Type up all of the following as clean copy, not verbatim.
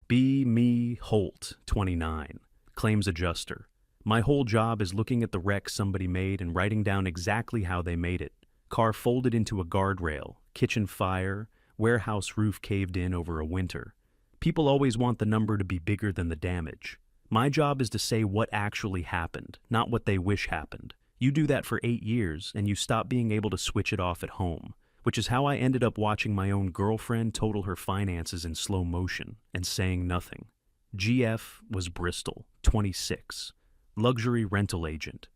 Be me Holt, 29, claims adjuster. My whole job is looking at the wreck somebody made and writing down exactly how they made it. Car folded into a guardrail, kitchen fire, warehouse roof caved in over a winter. People always want the number to be bigger than the damage. My job is to say what actually happened, not what they wish happened. You do that for 8 years and you stop being able to switch it off at home, which is how I ended up watching my own girlfriend total her finances in slow motion and saying nothing. GF was Bristol, 26, luxury rental agent.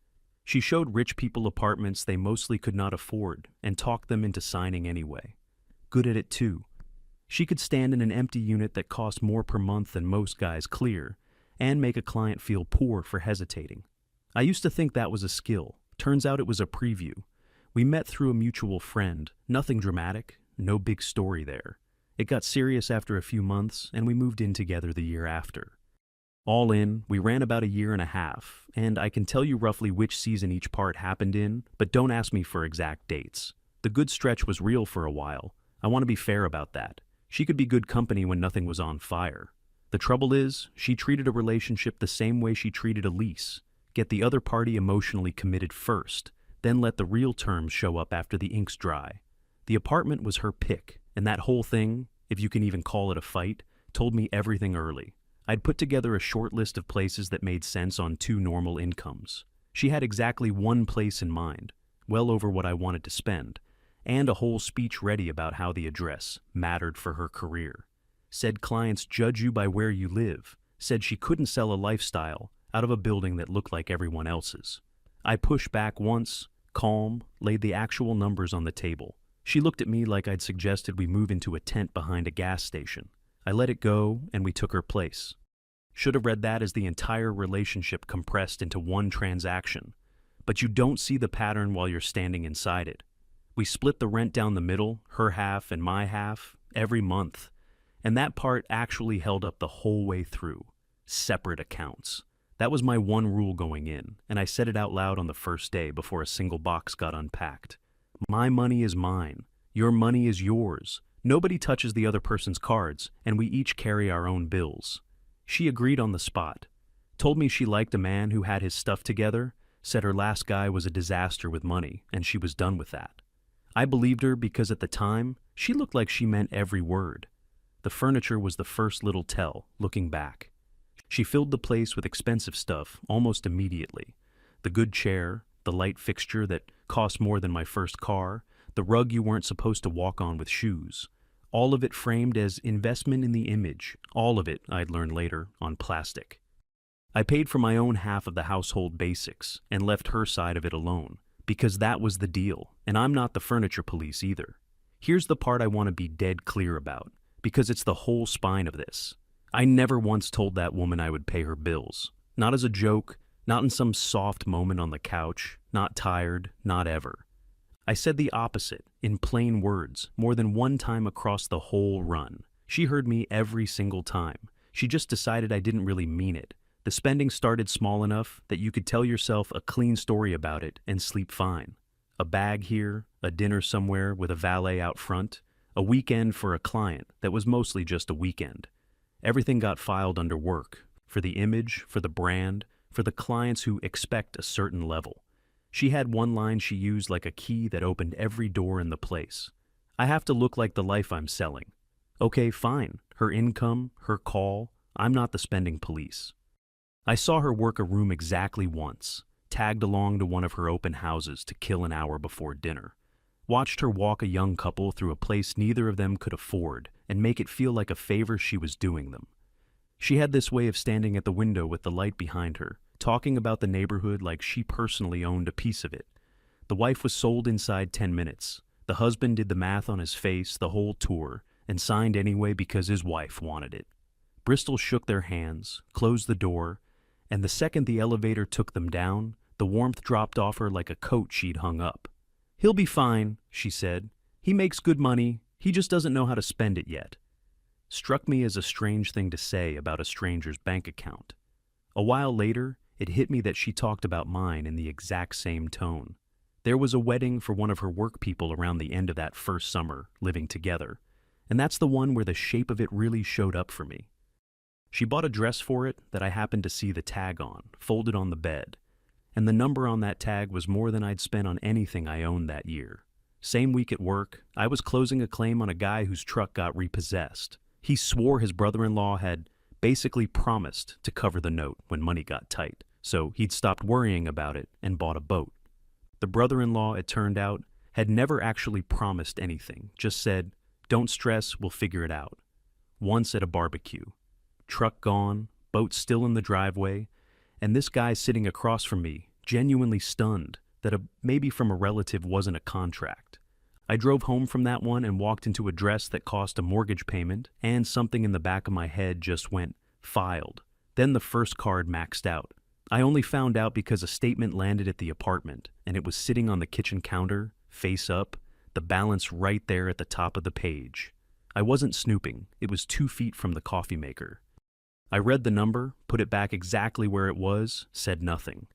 She showed rich people apartments they mostly could not afford and talked them into signing anyway. Good at it too. She could stand in an empty unit that cost more per month than most guys clear and make a client feel poor for hesitating. I used to think that was a skill. Turns out it was a preview. We met through a mutual friend. Nothing dramatic, no big story there. It got serious after a few months, and we moved in together the year after. All in, we ran about 1.5 years, and I can tell you roughly which season each part happened in, but don't ask me for exact dates. The good stretch was real for a while. I want to be fair about that. She could be good company when nothing was on fire. The trouble is, she treated a relationship the same way she treated a lease. Get the other party emotionally committed first, then let the real terms show up after the ink's dry. The apartment was her pick, and that whole thing, if you can even call it a fight, told me everything early. I'd put together a short list of places that made sense on 2 normal incomes. She had exactly one place in mind, well over what I wanted to spend, and a whole speech ready about how the address mattered for her career. Said clients judge you by where you live, said she couldn't sell a lifestyle out of a building that looked like everyone else's. I pushed back once, calm, laid the actual numbers on the table. She looked at me like I'd suggested we move into a tent behind a gas station. I let it go, and we took her place. Should have read that as the entire relationship compressed into one transaction. But you don't see the pattern while you're standing inside it. We split the rent down the middle, her half and my half, every month. And that part actually held up the whole way through. Separate accounts. That was my one rule going in, and I said it out loud on the first day before a single box got unpacked. My money is mine. Your money is yours. Nobody touches the other person's cards, and we each carry our own bills. She agreed on the spot. Told me she liked a man who had his stuff together, said her last guy was a disaster with money, and she was done with that. I believed her because at the time, she looked like she meant every word. The furniture was the first little tell, looking back. She filled the place with expensive stuff almost immediately. The good chair, the light fixture that cost more than my first car, the rug you weren't supposed to walk on with shoes. All of it framed as investment in the image, all of it, I'd learn later, on plastic. I paid for my own half of the household basics and left her side of it alone, because that was the deal, and I'm not the furniture police either. Here's the part I want to be dead clear about, because it's the whole spine of this. I never once told that woman I would pay her bills. Not as a joke, not in some soft moment on the couch, not tired, not ever. I said the opposite, in plain words, more than one time across the whole run. She heard me every single time. She just decided I didn't really mean it. The spending started small enough that you could tell yourself a clean story about it and sleep fine. A bag here, a dinner somewhere with a valet out front, a weekend for a client that was mostly just a weekend. Everything got filed under work, for the image, for the brand, for the clients who expect a certain level. She had one line she used like a key that opened every door in the place. I have to look like the life I'm selling. Okay, fine. Her income, her call. I'm not the spending police. I saw her work a room exactly once, tagged along to one of her open houses to kill an hour before dinner. Watched her walk a young couple through a place neither of them could afford and make it feel like a favor she was doing them. She had this way of standing at the window with the light behind her, talking about the neighborhood like she personally owned a piece of it. The wife was sold inside 10 minutes. The husband did the math on his face the whole tour and signed anyway because his wife wanted it. Bristol shook their hands, closed the door, and the second the elevator took them down, the warmth dropped off her like a coat she'd hung up. "He'll be fine," she said. "He makes good money. He just doesn't know how to spend it yet." Struck me as a strange thing to say about a stranger's bank account. A while later, it hit me that she talked about mine in the exact same tone. There was a wedding for one of her work people around the end of that first summer, living together, and that's the one where the shape of it really showed up for me. She bought a dress for it that I happened to see the tag on, folded on the bed, and the number on that tag was more than I'd spent on anything I owned that year. Same week at work, I was closing a claim on a guy whose truck got repossessed. He swore his brother-in-law had basically promised to cover the note when money got tight, so he'd stopped worrying about it and bought a boat. The brother-in-law, it turned out, had never actually promised anything, just said, "Don't stress, we'll figure it out." Once at a barbecue. Truck gone, boat still in the driveway, and this guy sitting across from me, genuinely stunned that a maybe from a relative wasn't a contract. I drove home from that one and walked into a dress that cost a mortgage payment, and something in the back of my head just went, filed. Then the first card maxed out. I only found out because a statement landed at the apartment, and it was sitting on the kitchen counter, face up, the balance right there at the top of the page. I wasn't snooping, it was 2 feet from the coffee maker. I read the number, put it back exactly where it was, said nothing.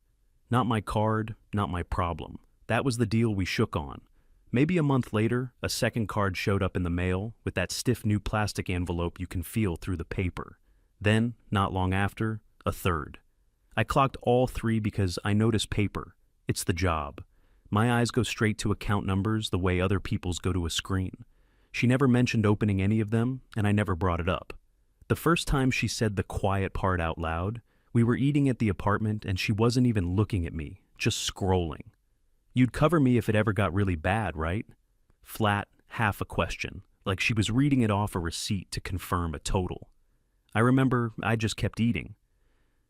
Not my card, not my problem. That was the deal we shook on. Maybe a month later, a second card showed up in the mail with that stiff new plastic envelope you can feel through the paper. Then, not long after, a third. I clocked all 3 because I notice paper. It's the job. My eyes go straight to account numbers the way other people's go to a screen. She never mentioned opening any of them, and I never brought it up. The first time she said the quiet part out loud, we were eating at the apartment and she wasn't even looking at me, just scrolling. "You'd cover me if it ever got really bad, right?" Flat, half a question, like she was reading it off a receipt to confirm a total. I remember I just kept eating.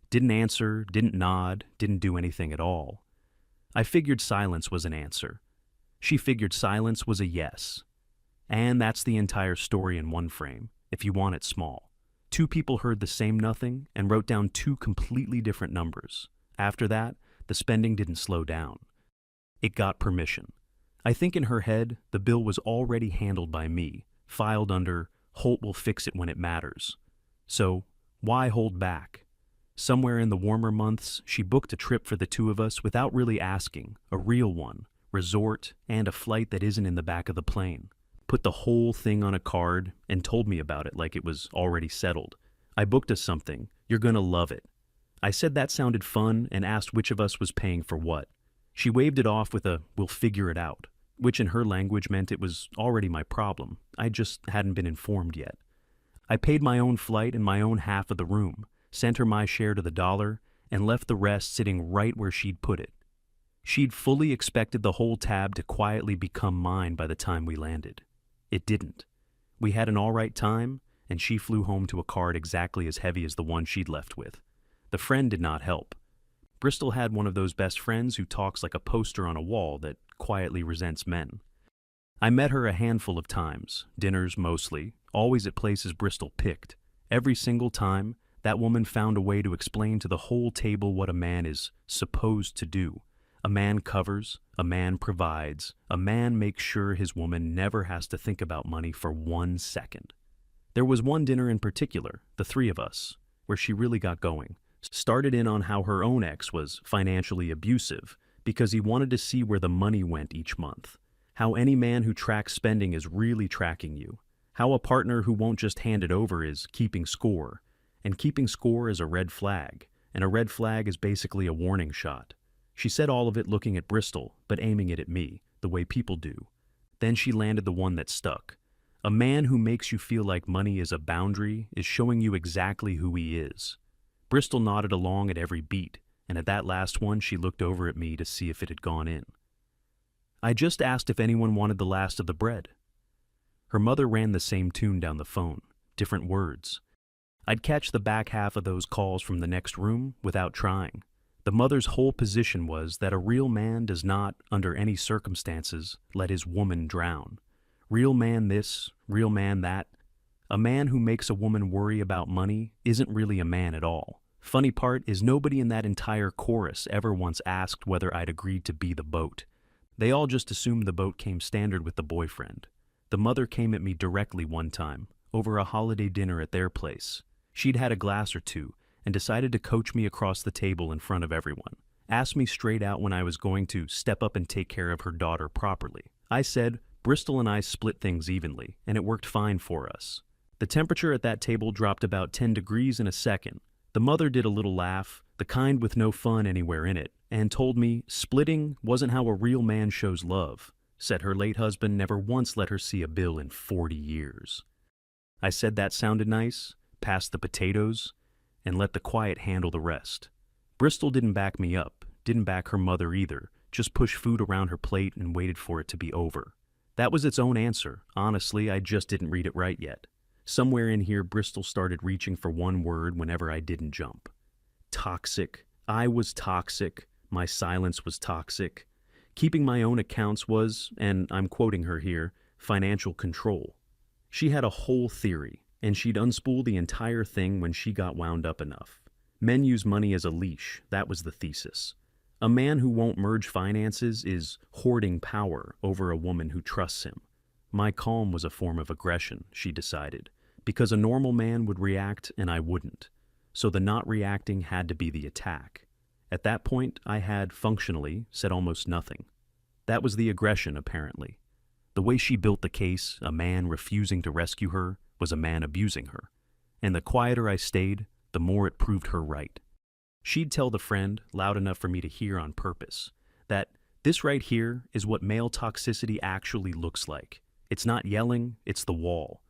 Didn't answer, didn't nod, didn't do anything at all. I figured silence was an answer. She figured silence was a yes. And that's the entire story in one frame, if you want it small. 2 people heard the same nothing and wrote down 2 completely different numbers. After that, the spending didn't slow down. It got permission. I think in her head, the bill was already handled by me, filed under, "Holt will fix it when it matters." So, why hold back? Somewhere in the warmer months, she booked a trip for the 2 of us without really asking, a real one, resort, and a flight that isn't in the back of the plane. Put the whole thing on a card and told me about it like it was already settled. "I booked us something. You're gonna love it." I said that sounded fun and asked which of us was paying for what. She waved it off with a "we'll figure it out," which in her language meant it was already my problem. I just hadn't been informed yet. I paid my own flight and my own half of the room, sent her my share to the dollar, and left the rest sitting right where she'd put it. She'd fully expected the whole tab to quietly become mine by the time we landed. It didn't. We had an all right time, and she flew home to a card exactly as heavy as the one she'd left with. The friend did not help. Bristol had one of those best friends who talks like a poster on a wall that quietly resents men. I met her a handful of times, dinners mostly, always at places Bristol picked. Every single time, that woman found a way to explain to the whole table what a man is supposed to do. A man covers, a man provides, a man makes sure his woman never has to think about money for 1 second. There was one dinner in particular, the 3 of us, where she really got going. Started in on how her own ex was financially abusive because he wanted to see where the money went each month. How any man who tracks spending is really tracking you. How a partner who won't just hand it over is keeping score. And keeping score is a red flag, and a red flag is basically a warning shot. She said all of it looking at Bristol, but aiming it at me, the way people do. Then she landed the one that stuck. A man who makes you feel like money is a boundary is showing you exactly who he is. Bristol nodded along at every beat, and at that last one she looked over at me to see if it had gone in. I just asked if anyone wanted the last of the bread. Her mother ran the same tune down the phone, different words. I'd catch the back half of those calls from the next room without trying. The mother's whole position was that a real man does not, under any circumstances, let his woman drown. Real man this, real man that. A man who makes a woman worry about money isn't really a man at all. Funny part is nobody in that entire chorus ever once asked whether I'd agreed to be the boat. They all just assumed the boat came standard with the boyfriend. The mother came at me directly one time, over a holiday dinner at their place. She'd had a glass or 2 and decided to coach me across the table in front of everyone. Asked me straight out when I was going to step up and take care of her daughter properly. I said, Bristol and I split things evenly, and it worked fine for us. The temperature at that table dropped about 10 degrees in a second. The mother did a little laugh, the kind with no fun anywhere in it, and told me splitting wasn't how a real man shows love. Said her late husband never once let her see a bill in 40 years. I said that sounded nice, passed the potatoes, and let the quiet handle the rest. Bristol didn't back me up, didn't back her mother either, just pushed food around her plate and waited for it to be over. That was its own answer. Honestly, I just didn't read it right yet. Somewhere in here, Bristol started reaching for one word whenever I didn't jump. Toxic. I was toxic. My silence was toxic. Keeping my own accounts was, and I'm quoting her here, financial control. She had a whole theory, and she'd unspool the entire thing when she got wound up enough. Men use money as a leash, that was the thesis. A man who won't merge finances is hoarding power over a woman who trusts him. My calm was a form of aggression, she decided, because a normal man would react and I wouldn't. So the not reacting had to be the attack. At that point, I had, functionally, said almost nothing. That was the aggression, apparently. The way she built the case, a man refusing to rescue her, was a man abusing her. And the quieter I stayed, the more it proved her right. She'd tell the friend, loud enough for me to hear on purpose, that this right here is what male toxicity actually looks like. It's not yelling, it's the wall.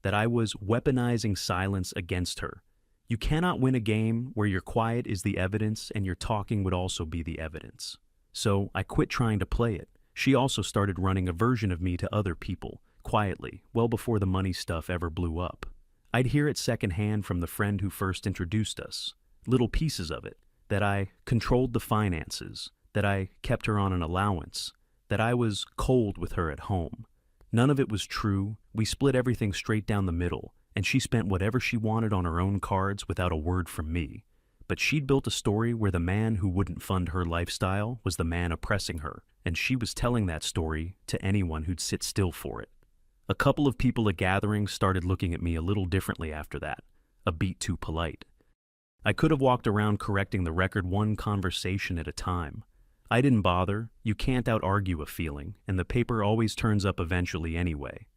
That I was weaponizing silence against her. You cannot win a game where your quiet is the evidence and your talking would also be the evidence. So I quit trying to play it. She also started running a version of me to other people, quietly, well before the money stuff ever blew up. I'd hear it secondhand from the friend who first introduced us. Little pieces of it. That I controlled the finances. That I kept her on an allowance. That I was cold with her at home. None of it was true. We split everything straight down the middle, and she spent whatever she wanted on her own cards without a word from me. But she'd built a story where the man who wouldn't fund her lifestyle was the man oppressing her, and she was telling that story to anyone who'd sit still for it. A couple of people at gatherings started looking at me a little differently after that, a beat too polite. I could have walked around correcting the record one conversation at a time. I didn't bother. You can't out-argue a feeling, and the paper always turns up eventually anyway.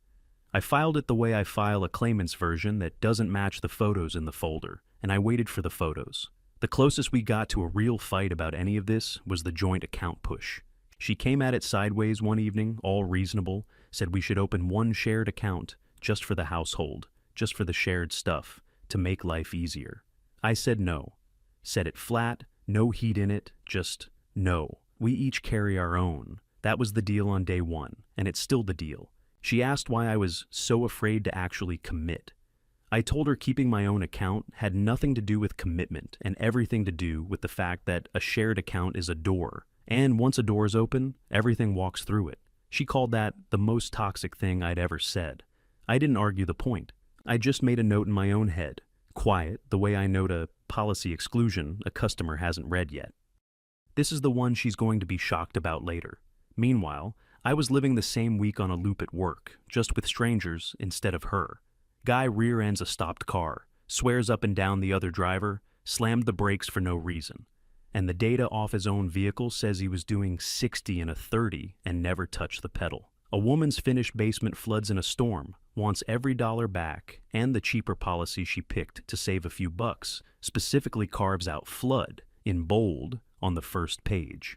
I filed it the way I file a claimant's version that doesn't match the photos in the folder, and I waited for the photos. The closest we got to a real fight about any of this was the joint account push. She came at it sideways one evening, all reasonable, said we should open one shared account, just for the household, just for the shared stuff, to make life easier. I said no. Said it flat, no heat in it, just no. We each carry our own. That was the deal on day one, and it's still the deal. She asked why I was so afraid to actually commit. I told her keeping my own account had nothing to do with commitment and everything to do with the fact that a shared account is a door, and once a door is open, everything walks through it. She called that the most toxic thing I'd ever said. I didn't argue the point. I just made a note in my own head, quiet, the way I note a policy exclusion a customer hasn't read yet. This is the one she's going to be shocked about later. Meanwhile, I was living the same week on a loop at work, just with strangers instead of her. Guy rear-ends a stopped car, swears up and down the other driver, slammed the brakes for no reason. And the data off his own vehicle says he was doing 60 in a 30 and never touched the pedal. A woman's finished basement floods in a storm, wants every dollar back, and the cheaper policy she picked to save a few bucks specifically carves out flood, in bold, on the first page.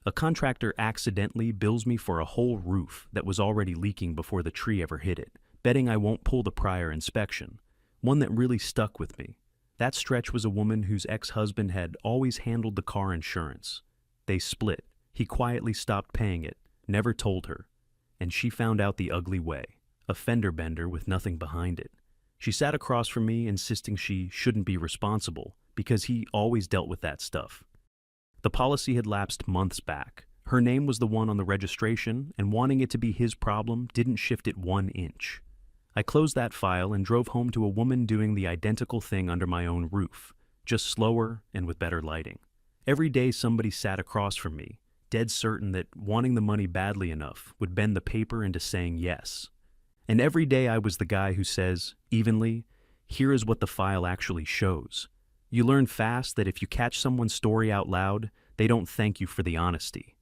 A contractor accidentally bills me for a whole roof that was already leaking before the tree ever hit it, betting I won't pull the prior inspection. One that really stuck with me. That stretch was a woman whose ex-husband had always handled the car insurance. They split. He quietly stopped paying it, never told her. And she found out the ugly way, a fender bender with nothing behind it. She sat across from me, insisting she shouldn't be responsible because he always dealt with that stuff. The policy had lapsed months back. Her name was the one on the registration, and wanting it to be his problem didn't shift it 1 inch. I closed that file and drove home to a woman doing the identical thing under my own roof, just slower and with better lighting. Every day somebody sat across from me, dead certain that wanting the money badly enough would bend the paper into saying yes. And every day I was the guy who says, evenly, here is what the file actually shows. You learn fast that if you catch someone's story out loud, they don't thank you for the honesty.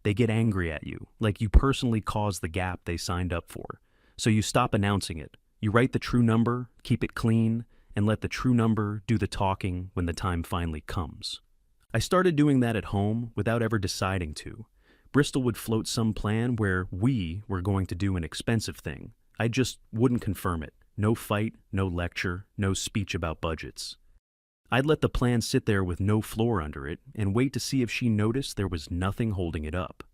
They get angry at you, like you personally caused the gap they signed up for. So you stop announcing it, You write the true number, keep it clean, and let the true number do the talking when the time finally comes. I started doing that at home without ever deciding to. Bristol would float some plan where we were going to do an expensive thing. I just wouldn't confirm it. No fight, no lecture, no speech about budgets. I'd let the plan sit there with no floor under it and wait to see if she noticed there was nothing holding it up.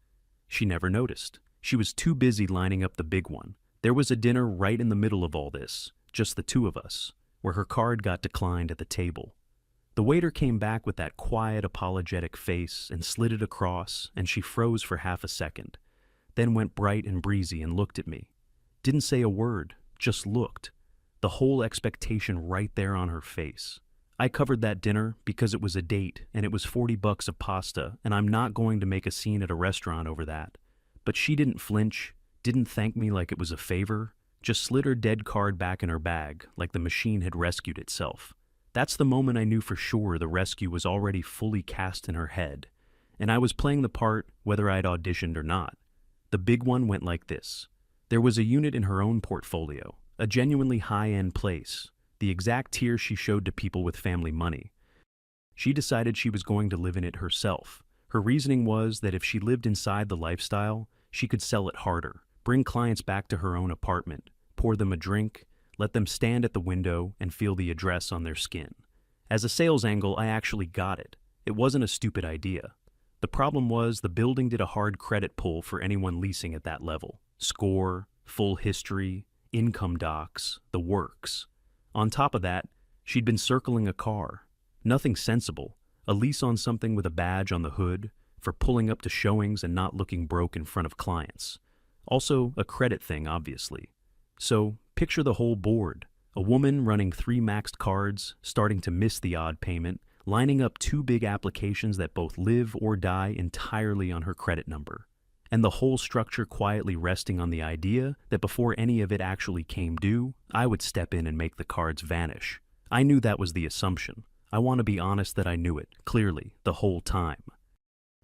She never noticed. She was too busy lining up the big one. There was a dinner right in the middle of all this, just the two of us, where her card got declined at the table. The waiter came back with that quiet, apologetic face and slid it across, and she froze for half a second, then went bright and breezy and looked at me. Didn't say a word, just looked. The whole expectation right there on her face. I covered that dinner because it was a date and it was $40 of pasta, and I'm not going to make a scene at a restaurant over that. But she didn't flinch, didn't thank me like it was a favor, just slid her dead card back in her bag like the machine had rescued itself. That's the moment I knew for sure the rescue was already fully cast in her head, and I was playing the part whether I'd auditioned or not. The big one went like this. There was a unit in her own portfolio, a genuinely high-end place, the exact tier she showed to people with family money. She decided she was going to live in it herself. Her reasoning was that if she lived inside the lifestyle, she could sell it harder, bring clients back to her own apartment, pour them a drink, let them stand at the window and feel the address on their skin. As a sales angle, I actually got it. It wasn't a stupid idea. The problem was the building did a hard credit pull for anyone leasing at that level. Score, full history, income docs, the works. On top of that, she'd been circling a car. Nothing sensible. A lease on something with a badge on the hood, for pulling up to showings and not looking broke in front of clients. Also, a credit thing, obviously. So, picture the whole board. A woman running 3 maxed cards, starting to miss the odd payment, lining up 2 big applications that both live or die entirely on her credit number. And the whole structure quietly resting on the idea that before any of it actually came due, I would step in and make the cards vanish. I knew that was the assumption. I want to be honest that I knew it, clearly, the whole time.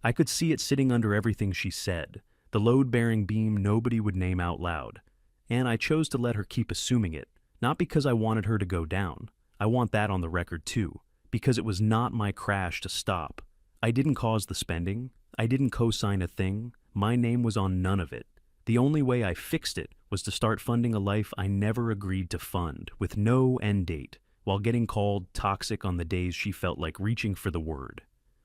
I could see it sitting under everything she said, the load-bearing beam nobody would name out loud. And I chose to let her keep assuming it, not because I wanted her to go down. I want that on the record too, because it was not my crash to stop. I didn't cause the spending. I didn't co-sign a thing. My name was on none of it. The only way I fixed it was to start funding a life I never agreed to fund, with no end date, while getting called toxic on the days she felt like reaching for the word.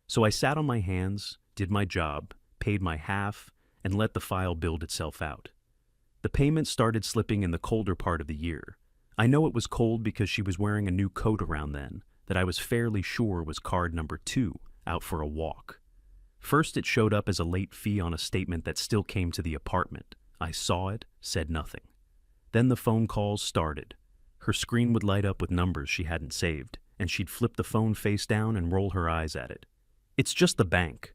So I sat on my hands, did my job, paid my half, and let the file build itself out. The payments started slipping in the colder part of the year. I know it was cold because she was wearing a new coat around then, that I was fairly sure was card number 2, out for a walk. First it showed up as a late fee on a statement that still came to the apartment. I saw it, said nothing. Then the phone calls started. Her screen would light up with numbers she hadn't saved, and she'd flip the phone face down and roll her eyes at it. It's just the bank.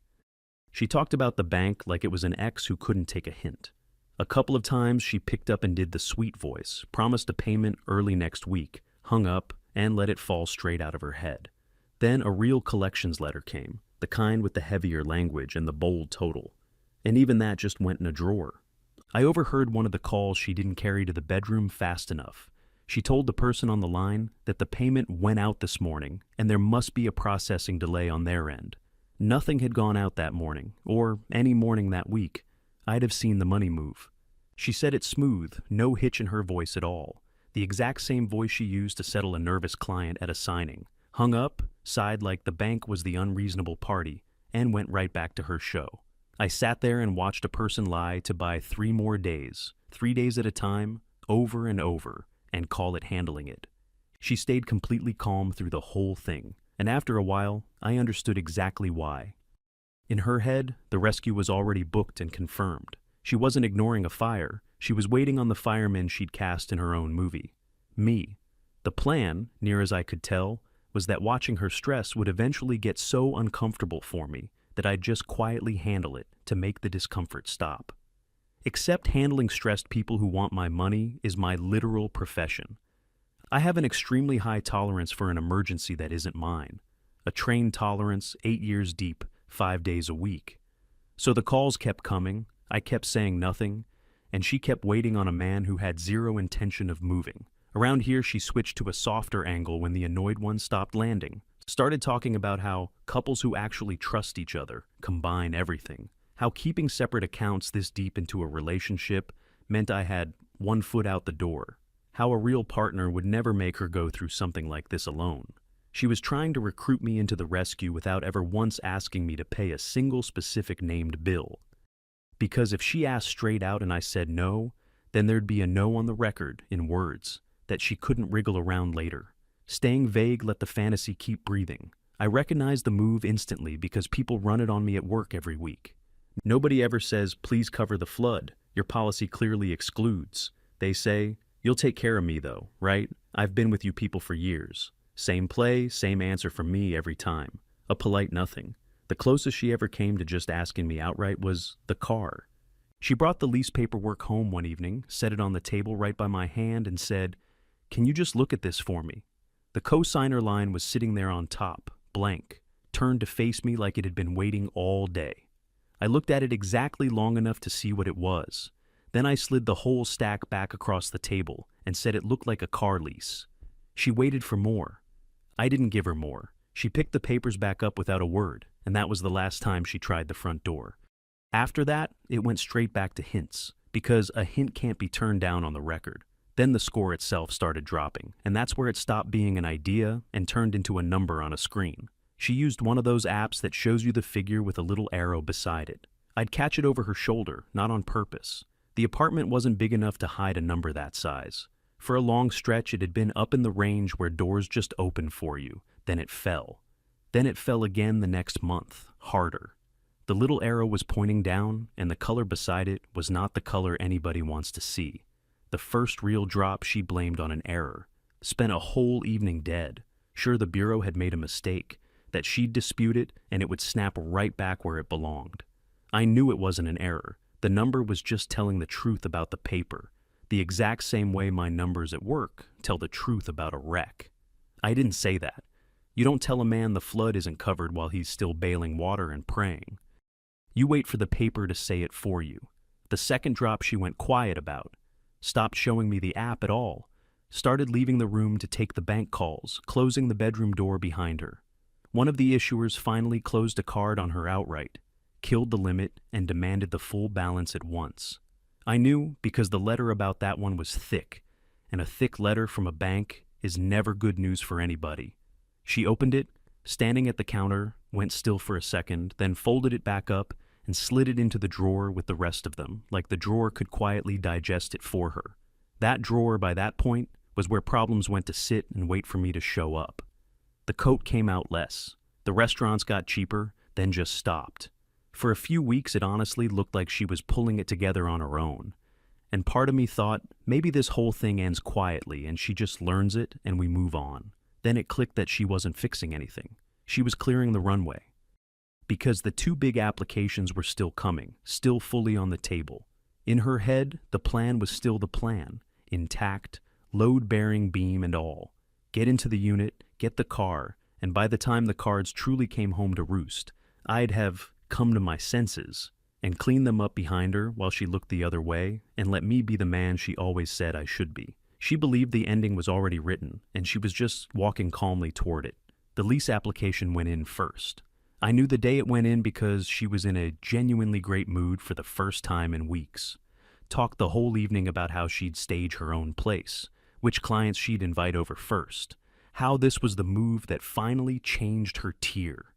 She talked about the bank like it was an ex who couldn't take a hint. A couple of times she picked up and did the sweet voice, promised a payment early next week, hung up, and let it fall straight out of her head. Then a real collections letter came, the kind with the heavier language and the bold total. And even that just went in a drawer. I overheard one of the calls she didn't carry to the bedroom fast enough. She told the person on the line that the payment went out this morning and there must be a processing delay on their end. Nothing had gone out that morning, or any morning that week. I'd have seen the money move. She said it smooth, no hitch in her voice at all. The exact same voice she used to settle a nervous client at a signing. Hung up, sighed like the bank was the unreasonable party, and went right back to her show. I sat there and watched a person lie to buy 3 more days, 3 days at a time, over and over, and call it handling it. She stayed completely calm through the whole thing, and after a while, I understood exactly why. In her head, the rescue was already booked and confirmed. She wasn't ignoring a fire, she was waiting on the fireman she'd cast in her own movie. Me. The plan, near as I could tell, was that watching her stress would eventually get so uncomfortable for me that I'd just quietly handle it to make the discomfort stop. Except handling stressed people who want my money is my literal profession. I have an extremely high tolerance for an emergency that isn't mine. A trained tolerance, 8 years deep, 5 days a week. So the calls kept coming, I kept saying nothing, and she kept waiting on a man who had zero intention of moving, Around here, she switched to a softer angle when the annoyed one stopped landing. Started talking about how couples who actually trust each other combine everything. How keeping separate accounts this deep into a relationship meant I had one foot out the door. How a real partner would never make her go through something like this alone. She was trying to recruit me into the rescue without ever once asking me to pay a single specific named bill. Because if she asked straight out and I said no, then there'd be a no on the record in words that she couldn't wriggle around later. Staying vague let the fantasy keep breathing. I recognized the move instantly because people run it on me at work every week. Nobody ever says, please cover the flood. Your policy clearly excludes. They say, you'll take care of me though, right? I've been with you people for years. Same play, same answer from me every time. A polite nothing. The closest she ever came to just asking me outright was the car. She brought the lease paperwork home one evening, set it on the table right by my hand and said, can you just look at this for me? The co-signer line was sitting there on top, blank, turned to face me like it had been waiting all day. I looked at it exactly long enough to see what it was. Then I slid the whole stack back across the table and said it looked like a car lease. She waited for more. I didn't give her more. She picked the papers back up without a word, and that was the last time she tried the front door. After that, it went straight back to hints, because a hint can't be turned down on the record. Then the score itself started dropping, and that's where it stopped being an idea and turned into a number on a screen. She used one of those apps that shows you the figure with a little arrow beside it. I'd catch it over her shoulder, not on purpose. The apartment wasn't big enough to hide a number that size. For a long stretch, it had been up in the range where doors just opened for you. Then it fell. Then it fell again the next month, harder. The little arrow was pointing down, and the color beside it was not the color anybody wants to see. The first real drop she blamed on an error. Spent a whole evening dead. Sure, the bureau had made a mistake, that she'd dispute it and it would snap right back where it belonged. I knew it wasn't an error. The number was just telling the truth about the paper, the exact same way my numbers at work tell the truth about a wreck. I didn't say that. You don't tell a man the flood isn't covered while he's still bailing water and praying. You wait for the paper to say it for you. The second drop she went quiet about. Stopped showing me the app at all. Started leaving the room to take the bank calls, closing the bedroom door behind her. One of the issuers finally closed a card on her outright, killed the limit, and demanded the full balance at once. I knew because the letter about that one was thick, and a thick letter from a bank is never good news for anybody. She opened it, standing at the counter, went still for a second, then folded it back up and slid it into the drawer with the rest of them, like the drawer could quietly digest it for her. That drawer, by that point, was where problems went to sit and wait for me to show up. The coat came out less. The restaurants got cheaper, then just stopped. For a few weeks, it honestly looked like she was pulling it together on her own. And part of me thought, maybe this whole thing ends quietly and she just learns it and we move on. Then it clicked that she wasn't fixing anything. She was clearing the runway. Because the two big applications were still coming, still fully on the table. In her head, the plan was still the plan, intact, load-bearing beam and all. Get into the unit, get the car, and by the time the cards truly came home to roost, I'd have come to my senses and cleaned them up behind her while she looked the other way and let me be the man she always said I should be. She believed the ending was already written, and she was just walking calmly toward it. The lease application went in first. I knew the day it went in because she was in a genuinely great mood for the first time in weeks. Talked the whole evening about how she'd stage her own place, which clients she'd invite over first, how this was the move that finally changed her tier.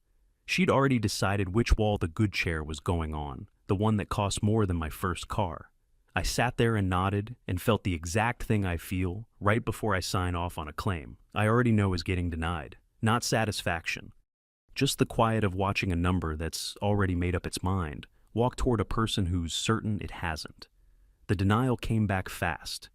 She'd already decided which wall the good chair was going on, the one that cost more than my first car. I sat there and nodded and felt the exact thing I feel right before I sign off on a claim I already know is getting denied. Not satisfaction. Just the quiet of watching a number that's already made up its mind walk toward a person who's certain it hasn't. The denial came back fast,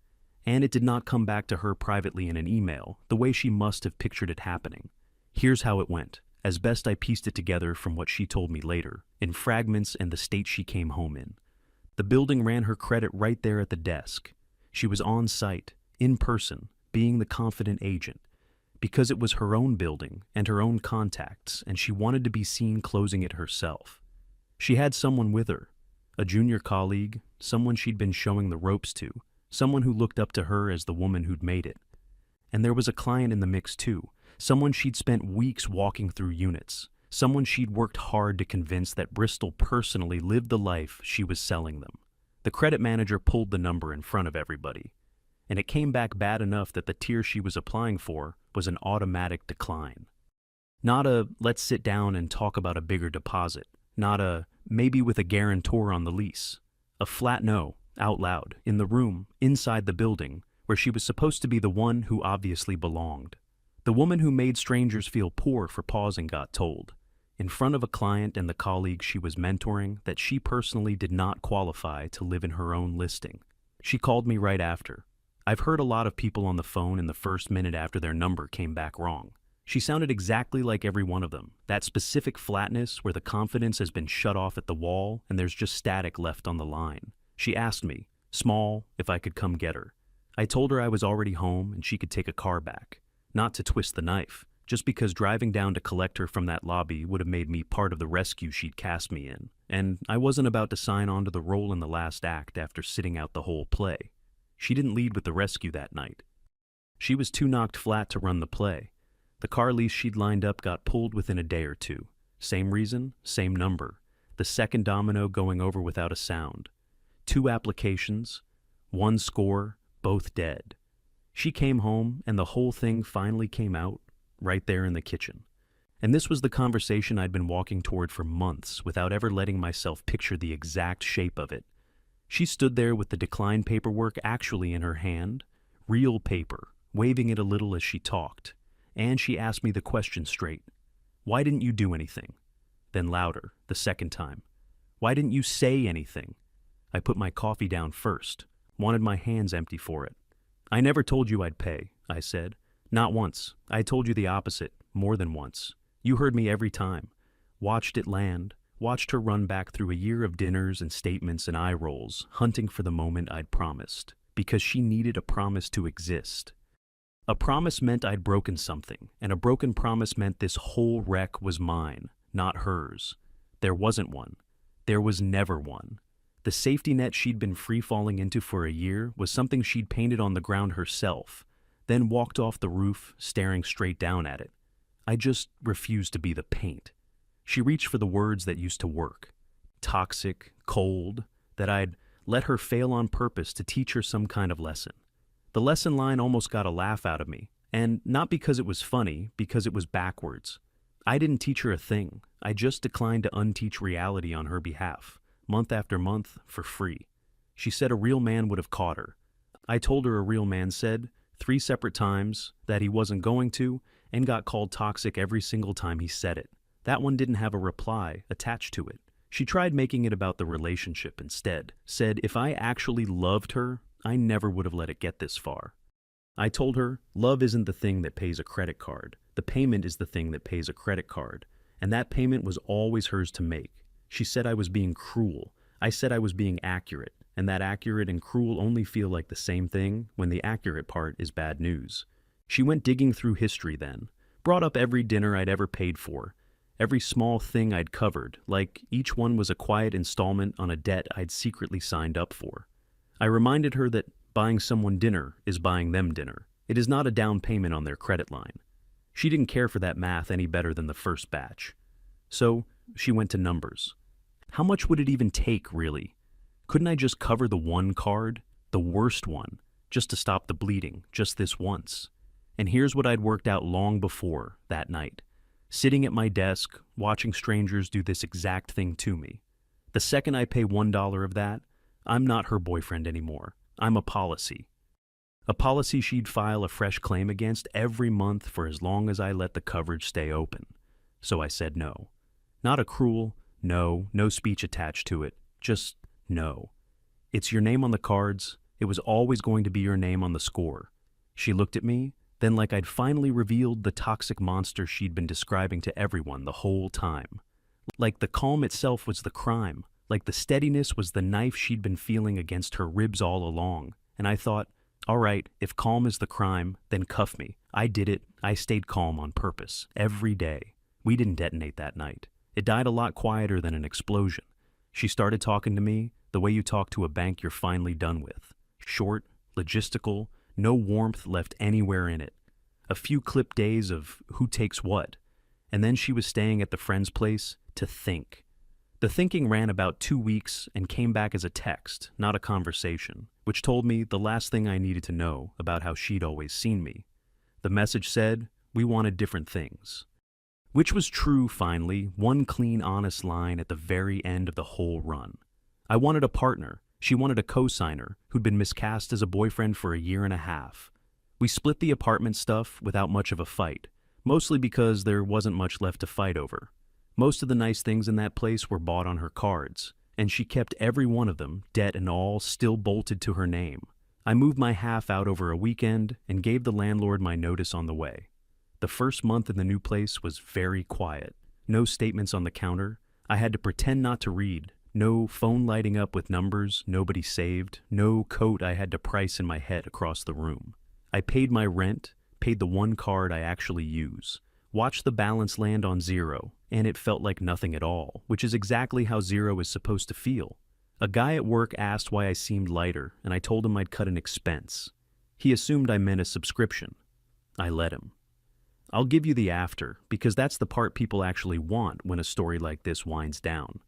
and it did not come back to her privately in an email the way she must have pictured it happening. Here's how it went, as best I pieced it together from what she told me later, in fragments and the state she came home in. The building ran her credit right there at the desk. She was on site, in person, being the confident agent, because it was her own building and her own contacts, and she wanted to be seen closing it herself. She had someone with her, a junior colleague, someone she'd been showing the ropes to, someone who looked up to her as the woman who'd made it. And there was a client in the mix too, someone she'd spent weeks walking through units, someone she'd worked hard to convince that Bristol personally lived the life she was selling them. The credit manager pulled the number in front of everybody, and it came back bad enough that the tier she was applying for was an automatic decline. Not a, let's sit down and talk about a bigger deposit. Not a, maybe with a guarantor on the lease. A flat no, out loud, in the room, inside the building, where she was supposed to be the one who obviously belonged. The woman who made strangers feel poor for pausing got told, in front of a client and the colleague she was mentoring, that she personally did not qualify to live in her own listing. She called me right after. I've heard a lot of people on the phone in the first minute after their number came back wrong. She sounded exactly like every one of them, that specific flatness where the confidence has been shut off at the wall and there's just static left on the line. She asked me, small, if I could come get her. I told her I was already home and she could take a car back. Not to twist the knife, just because driving down to collect her from that lobby would have made me part of the rescue she'd cast me in, and I wasn't about to sign on to the role in the last act after sitting out the whole play. She didn't lead with the rescue that night. She was too knocked flat to run the play. The car lease she'd lined up got pulled within a day or two. Same reason, same number. The second domino going over without a sound. 2 applications, 1 score, both dead. She came home and the whole thing finally came out, right there in the kitchen. And this was the conversation I'd been walking toward for months without ever letting myself picture the exact shape of it. She stood there with the decline paperwork actually in her hand, real paper, waving it a little as she talked. And she asked me the question straight. Why didn't you do anything? Then louder, the second time. Why didn't you say anything? I put my coffee down first, wanted my hands empty for it. I never told you I'd pay, I said. Not once. I told you the opposite, more than once. You heard me every time. Watched it land, watched her run back through a year of dinners and statements and eye rolls, hunting for the moment I'd promised, because she needed a promise to exist. A promise meant I'd broken something, and a broken promise meant this whole wreck was mine, not hers. There wasn't one. There was never one. The safety net she'd been free-falling into for a year was something she'd painted on the ground herself, then walked off the roof, staring straight down at it. I just refused to be the paint. She reached for the words that used to work. Toxic, cold, that I'd let her fail on purpose to teach her some kind of lesson. The lesson line almost got a laugh out of me, and not because it was funny, because it was backwards. I didn't teach her a thing. I just declined to unteach reality on her behalf, month after month, for free. She said a real man would have caught her. I told her a real man said, 3 separate times, that he wasn't going to, and got called toxic every single time he said it. That one didn't have a reply attached to it. She tried making it about the relationship instead, said if I actually loved her, I never would have let it get this far. I told her, love isn't the thing that pays a credit card. The payment is the thing that pays a credit card, and that payment was always hers to make. She said I was being cruel. I said I was being accurate, and that accurate and cruel only feel like the same thing when the accurate part is bad news. She went digging through history then, brought up every dinner I'd ever paid for, every small thing I'd covered, like each one was a quiet installment on a debt I'd secretly signed up for. I reminded her that buying someone dinner is buying them dinner. It is not a down payment on their credit line. She didn't care for that math any better than the first batch. So she went to numbers. How much would it even take, really? Couldn't I just cover the one card, the worst one, just to stop the bleeding, just this once? And here's what I'd worked out long before, that night. Sitting at my desk, watching strangers do this exact thing to me. The second I pay $1 of that, I'm not her boyfriend anymore. I'm a policy. A policy she'd file a fresh claim against every month for as long as I let the coverage stay open. So I said no. Not a cruel, no speech attached to it, just no. It's your name on the cards. It was always going to be your name on the score. She looked at me, then like I'd finally revealed the toxic monster she'd been describing to everyone the whole time. Like the calm itself was the crime. Like the steadiness was the knife she'd been feeling against her ribs all along. And I thought, all right, if calm is the crime, then cuff me. I did it. I stayed calm on purpose, every day. We didn't detonate that night. It died a lot quieter than an explosion. She started talking to me the way you talk to a bank you're finally done with. Short, logistical, no warmth left anywhere in it. a few clipped days of who takes what, and then she was staying at the friend's place to think. The thinking ran about 2 weeks and came back as a text, not a conversation, which told me the last thing I needed to know about how she'd always seen me. The message said, we wanted different things. Which was true, finally, one clean, honest line at the very end of the whole run. I wanted a partner. She wanted a co-signer who'd been miscast as a boyfriend for a year and a half. We split the apartment stuff without much of a fight, mostly because there wasn't much left to fight over. Most of the nice things in that place were bought on her cards, and she kept every one of them, debt and all, still bolted to her name. I moved my half out over a weekend and gave the landlord my notice on the way. The first month in the new place was very quiet. No statements on the counter. I had to pretend not to read. No phone lighting up with numbers nobody saved. No coat I had to price in my head across the room. I paid my rent, paid the one card I actually use, watched the balance land on zero, and it felt like nothing at all, which is exactly how zero is supposed to feel. A guy at work asked why I seemed lighter, and I told him I'd cut an expense. He assumed I meant a subscription. I let him. I'll give you the after, because that's the part people actually want when a story like this winds down.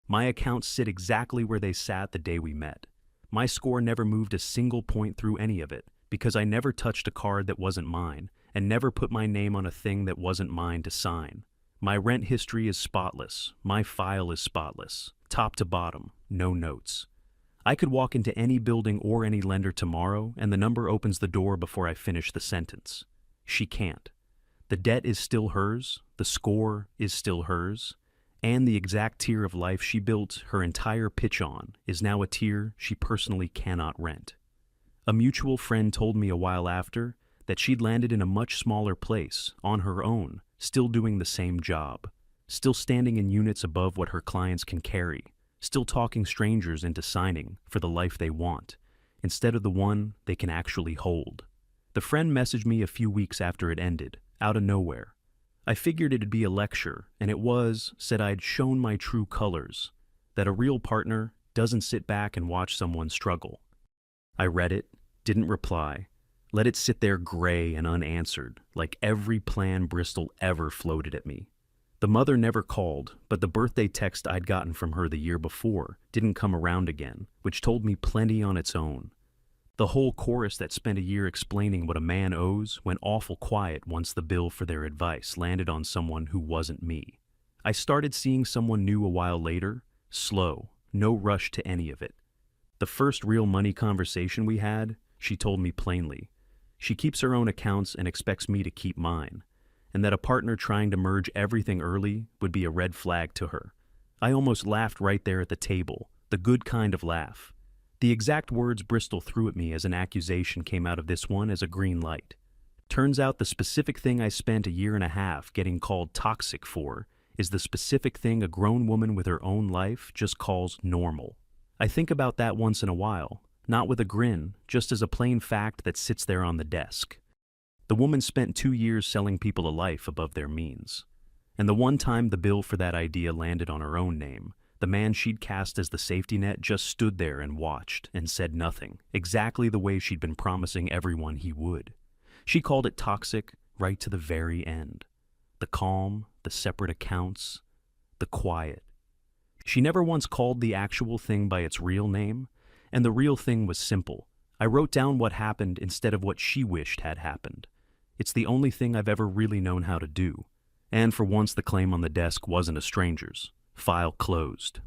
My accounts sit exactly where they sat the day we met. My score never moved a single point through any of it, because I never touched a card that wasn't mine, and never put my name on a thing that wasn't mine to sign. My rent history is spotless. My file is spotless. Top to bottom, no notes. I could walk into any building or any lender tomorrow, and the number opens the door before I finish the sentence. She can't. The debt is still hers, the score is still hers, and the exact tier of life she built her entire pitch on is now a tier she personally cannot rent. A mutual friend told me a while after that she'd landed in a much smaller place, on her own, still doing the same job, still standing in units above what her clients can carry, still talking strangers into signing for the life they want, instead of the one they can actually hold. The friend messaged me a few weeks after it ended, out of nowhere. I figured it'd be a lecture, and it was, said I'd shown my true colors, that a real partner doesn't sit back and watch someone struggle. I read it, didn't reply, let it sit there gray and unanswered, like every plan Bristol ever floated at me. The mother never called, but the birthday text I'd gotten from her the year before didn't come around again, which told me plenty on its own. The whole chorus that spent a year explaining what a man owes went awful quiet once the bill for their advice landed on someone who wasn't me. I started seeing someone new a while later, slow, no rush to any of it. The first real money conversation we had, she told me plainly. She keeps her own accounts and expects me to keep mine, and that a partner trying to merge everything early would be a red flag to her. I almost laughed right there at the table, the good kind of laugh. The exact words Bristol threw at me as an accusation came out of this one as a green light. Turns out the specific thing I spent a year and a half getting called toxic for is the specific thing a grown woman with her own life just calls normal. I think about that once in a while, not with a grin, just as a plain fact that sits there on the desk. The woman spent 2 years selling people a life above their means. And the one time the bill for that idea landed on her own name, the man she'd cast as the safety net just stood there and watched and said nothing, exactly the way she'd been promising everyone he would. She called it toxic right to the very end. The calm, the separate accounts, the quiet. She never once called the actual thing by its real name, and the real thing was simple. I wrote down what happened instead of what she wished had happened. It's the only thing I've ever really known how to do. And for once the claim on the desk wasn't a stranger's. File closed.